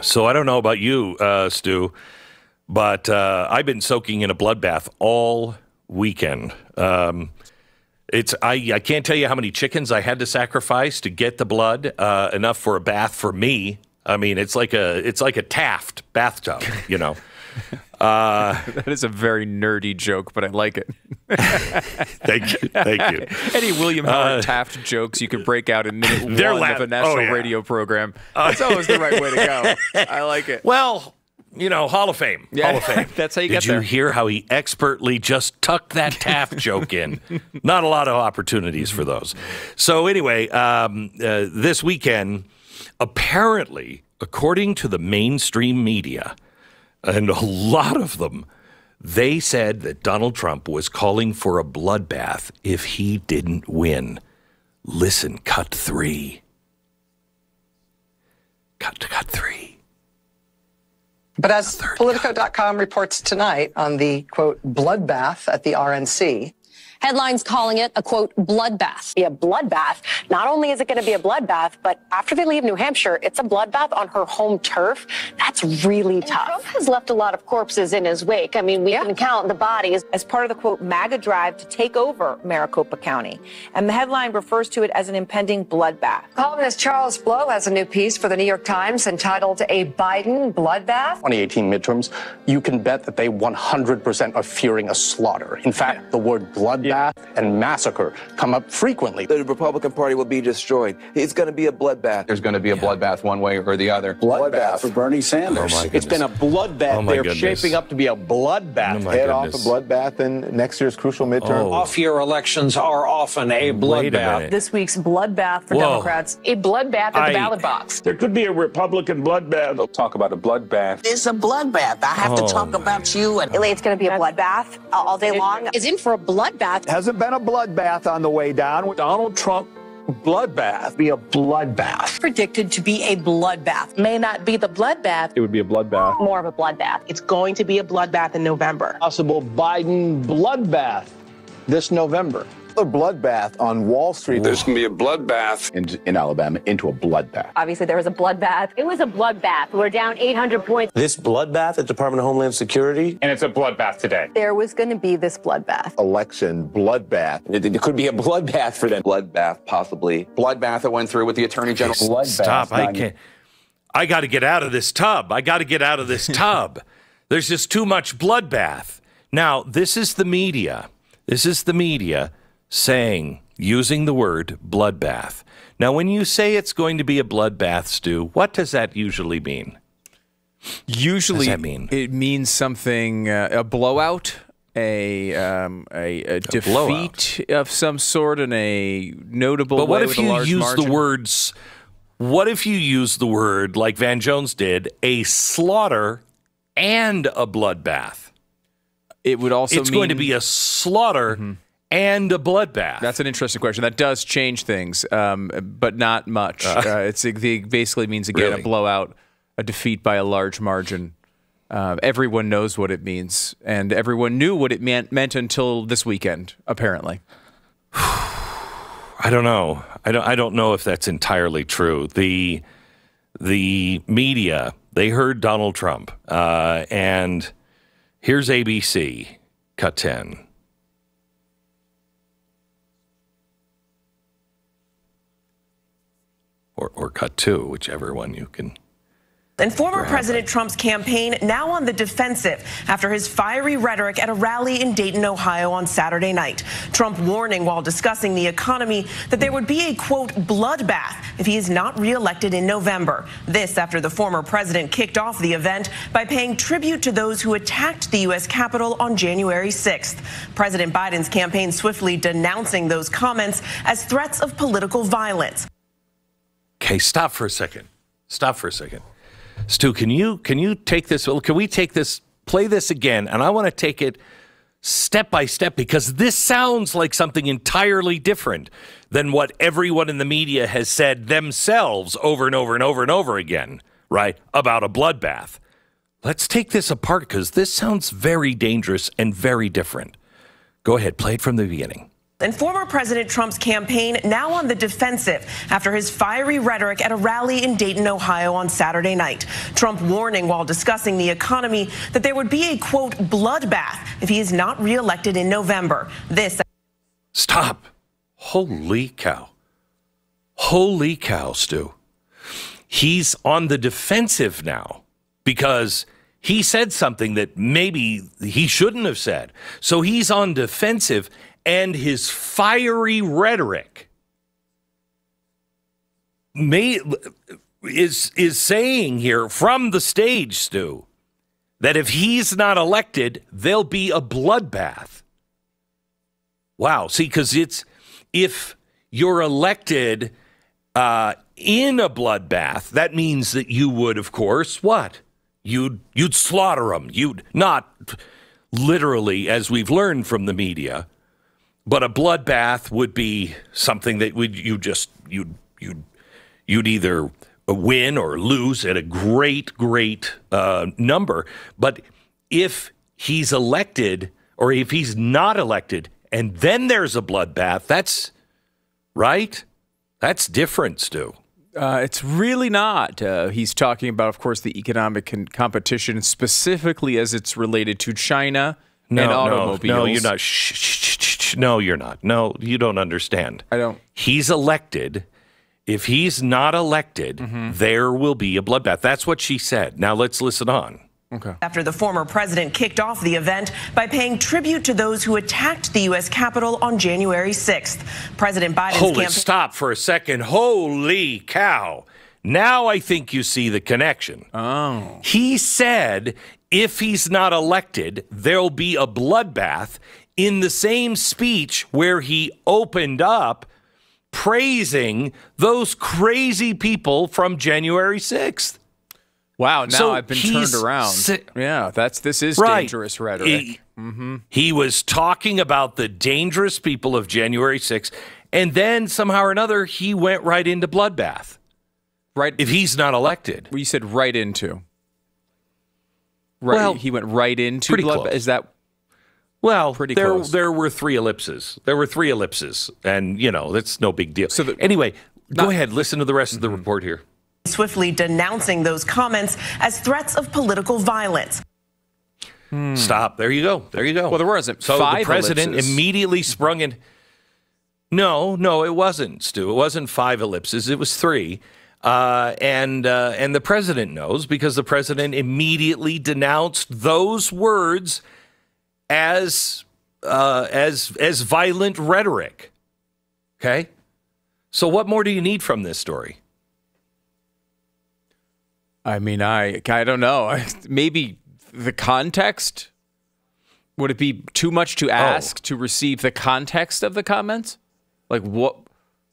So I don't know about you, Stu, but I've been soaking in a bloodbath all weekend. I can't tell you how many chickens I had to sacrifice to get the blood, enough for a bath for me. I mean, it's like a Taft bathtub, you know. That is a very nerdy joke, but I like it. Thank you. Any William Howard Taft jokes you could break out in minute one of a national radio program. That's always the right way to go. I like it. Well, you know, Hall of Fame. Yeah, Hall of Fame. That's how you get there. there. Did you hear how he expertly just tucked that Taft joke in? Not a lot of opportunities for those. So anyway, this weekend, apparently, according to the mainstream media, and a lot of them, they said that Donald Trump was calling for a bloodbath if he didn't win. Listen, cut 3. Cut 3. But as Politico.com reports tonight on the, quote, bloodbath at the RNC, headlines calling it a, quote, bloodbath. Be a bloodbath. Not only is it going to be a bloodbath, but after they leave New Hampshire, it's a bloodbath on her home turf. That's really tough. Trump has left a lot of corpses in his wake. I mean, we can count the bodies. As part of the, quote, MAGA drive to take over Maricopa County. And the headline refers to it as an impending bloodbath. columnist Charles Blow has a new piece for the New York Times entitled A Biden Bloodbath. 2018 midterms, you can bet that they 100% are fearing a slaughter. In fact, the word bloodbath and massacre come up frequently. The Republican Party will be destroyed. It's going to be a bloodbath. There's going to be a bloodbath one way or the other. Bloodbath for Bernie Sanders. Oh, it's been a bloodbath. They're goodness. shaping up to be a bloodbath. Head off a bloodbath in next year's crucial midterm. Off-year elections are often a bloodbath. This week's bloodbath for Democrats. A bloodbath at the ballot box. There could be a Republican bloodbath. They'll talk about a bloodbath. It's a bloodbath. I have to talk about you. And It's going to be a bloodbath all day long. Is in for a bloodbath. Hasn't been a bloodbath on the way down. Donald Trump bloodbath. Be a bloodbath. Predicted to be a bloodbath. May not be the bloodbath. It would be a bloodbath. More of a bloodbath. It's going to be a bloodbath in November. Possible Biden bloodbath this November. A bloodbath on Wall Street. There's going to be a bloodbath In Alabama into a bloodbath. Obviously, there was a bloodbath. It was a bloodbath. We're down 800 points. This bloodbath at Department of Homeland Security. And it's a bloodbath today. There was going to be this bloodbath. Election bloodbath. It could be a bloodbath for them. Bloodbath, possibly. Bloodbath that went through with the Attorney General. Stop. I can't. I got to get out of this tub. There's just too much bloodbath. Now, this is the media. Saying, using the word bloodbath. Now, when you say it's going to be a bloodbath, Stu, what does that usually mean? Usually, what does that mean? It means something, a blowout, a defeat blowout of some sort in a notable But what way if with a you large use margin? the words, what if you use the word, like Van Jones did, a slaughter and a bloodbath? It would also It's going to be a slaughter and a bloodbath. That's an interesting question. That does change things, but not much. It basically means, again, Really? a blowout, a defeat by a large margin. Everyone knows what it means, and everyone knew what it meant until this weekend, apparently. I don't know. I don't know if that's entirely true. The media, they heard Donald Trump, and here's ABC, cut 10. Or cut 2, whichever one you can. And former President Trump's campaign now on the defensive after his fiery rhetoric at a rally in Dayton, Ohio on Saturday night. Trump warning while discussing the economy that there would be a, quote, bloodbath if he is not reelected in November. This after the former president kicked off the event by paying tribute to those who attacked the U.S. Capitol on January 6th. President Biden's campaign swiftly denouncing those comments as threats of political violence. Okay, stop for a second. Stu, can you take this? Can we take this, play this again? And I want to take it step by step because this sounds like something entirely different than what everyone in the media has said themselves over and over and over and over again, right? About a bloodbath. Let's take this apart because this sounds very dangerous and very different. Go ahead, play it from the beginning. And former President Trump's campaign now on the defensive after his fiery rhetoric at a rally in Dayton, Ohio on Saturday night. Trump warning while discussing the economy that there would be a, quote, bloodbath if he is not reelected in November. This. Stop. Holy cow. Holy cow, Stu. He's on the defensive now because he said something that maybe he shouldn't have said. So he's on defensive. And his fiery rhetoric is saying here from the stage, Stu, that if he's not elected, there'll be a bloodbath. Wow. See, because if you're elected in a bloodbath, that means that you would, of course, what? You'd slaughter them. You'd not literally, as we've learned from the media. But a bloodbath would be something that you'd either win or lose at a great number. But if he's elected or if he's not elected and then there's a bloodbath, that's right. That's different, Stu. It's really not. He's talking about, of course, the economic competition specifically as it's related to China and automobiles. No, you're not. No, you're not. No, you don't understand. I don't. He's elected. If he's not elected, there will be a bloodbath. That's what she said. Now let's listen on. Okay. After the former president kicked off the event by paying tribute to those who attacked the U.S. Capitol on January 6th. President Biden's campaign. Stop for a second. Holy cow. Now I think you see the connection. Oh. He said if he's not elected, there'll be a bloodbath in the same speech where he opened up praising those crazy people from January 6th. Wow, now I've been turned around. Yeah, this is dangerous rhetoric. He was talking about the dangerous people of January 6th, and then somehow or another, he went right into bloodbath. Right. If he's not elected. Well, you said right into. Right, well, he went right into bloodbath. Close. Is that... Well, pretty close. There were three ellipses. And, that's no big deal. So anyway, go ahead. Listen to the rest of the report here. Swiftly denouncing those comments as threats of political violence. Stop. There you go. Well, there wasn't. So five the president ellipses. immediately sprung in. No, it wasn't, Stu. It wasn't 5 ellipses. It was 3. And the president knows because the president immediately denounced those words as violent rhetoric. Okay? So what more do you need from this story? I mean, I don't know. Maybe the context? Would it be too much to ask to receive the context of the comments? Like what?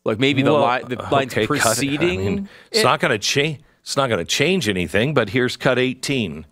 Like maybe the lines preceding? I mean, it's not going to change. It's not going to change anything. But here's cut 18.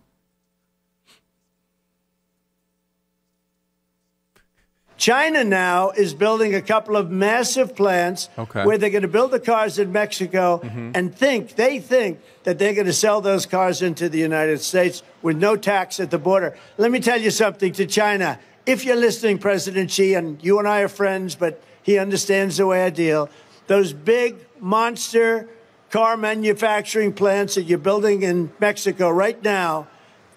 China now is building a couple of massive plants where they're going to build the cars in Mexico and they think that they're going to sell those cars into the United States with no tax at the border. Let me tell you something to China. If you're listening, President Xi, and you and I are friends, but he understands the way I deal, those big monster car manufacturing plants that you're building in Mexico right now,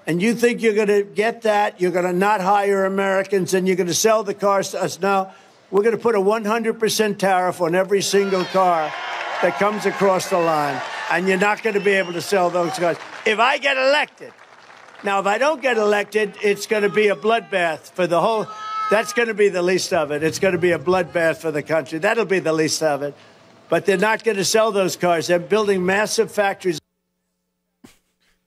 and you think you're going to get that, you're going to not hire Americans, and you're going to sell the cars to us. Now, we're going to put a 100% tariff on every single car that comes across the line, and you're not going to be able to sell those cars. If I get elected, now, if I don't get elected, it's going to be a bloodbath for the whole, that's going to be the least of it. It's going to be a bloodbath for the country. That'll be the least of it. But they're not going to sell those cars. They're building massive factories.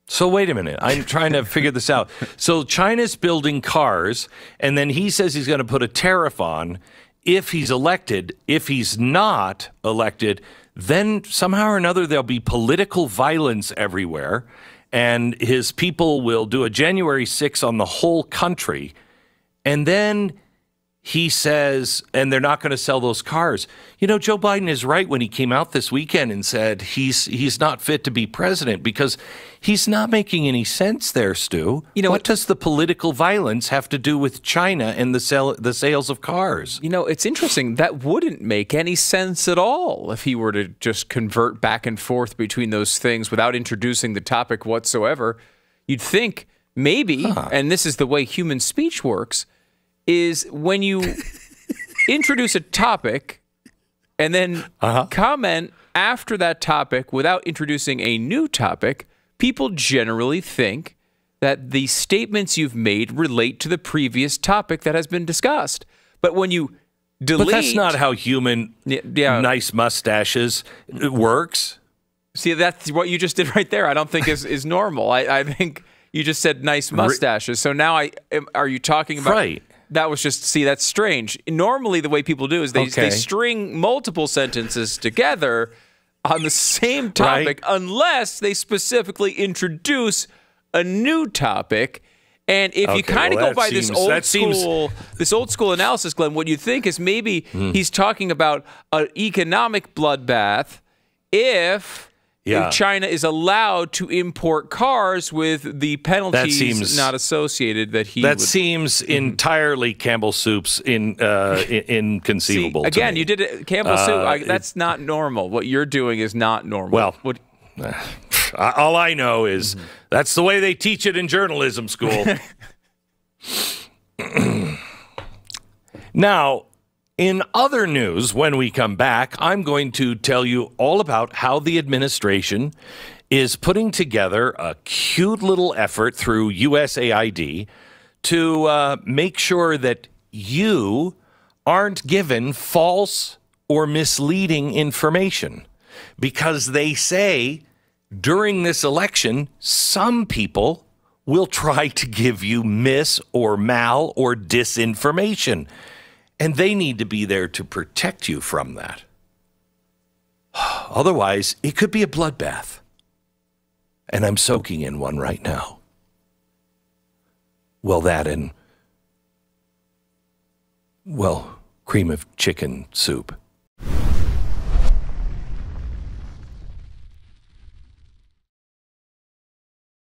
So wait a minute. I'm trying to figure this out. So China's building cars, and then he says he's going to put a tariff on if he's elected. If he's not elected, then somehow or another there'll be political violence everywhere, and his people will do a January 6th on the whole country. And then he says, and they're not going to sell those cars. You know, Joe Biden is right when he came out this weekend and said he's not fit to be president because he's not making any sense there, Stu. You know, what does the political violence have to do with China and the sales of cars? You know, it's interesting. That wouldn't make any sense at all if he were to just convert back and forth between those things without introducing the topic whatsoever. You'd think maybe, and this is the way human speech works, is when you introduce a topic and then comment after that topic without introducing a new topic, people generally think that the statements you've made relate to the previous topic that has been discussed. But when you delete... But that's not how human nice mustaches works. See, that's what you just did right there. I don't think is normal. I think you just said nice mustaches. So now are you talking about... Right. That was just, see, that's strange. Normally, the way people do is they string multiple sentences together on the same topic unless they specifically introduce a new topic. And if you kind of go by this old school analysis, Glenn, what you think is maybe he's talking about an economic bloodbath if China is allowed to import cars with the penalties not associated that he would. Seems entirely Campbell Soup's inconceivable. See, again, to me. You did it, Campbell Soup. That's not normal. What you're doing is not normal. Well, all I know is that's the way they teach it in journalism school. Now, in other news, when we come back, I'm going to tell you all about how the administration is putting together a cute little effort through USAID to make sure that you aren't given false or misleading information. Because they say during this election, some people will try to give you mis or mal or disinformation. And they need to be there to protect you from that. Otherwise, it could be a bloodbath. And I'm soaking in one right now. Well, that and, well, cream of chicken soup.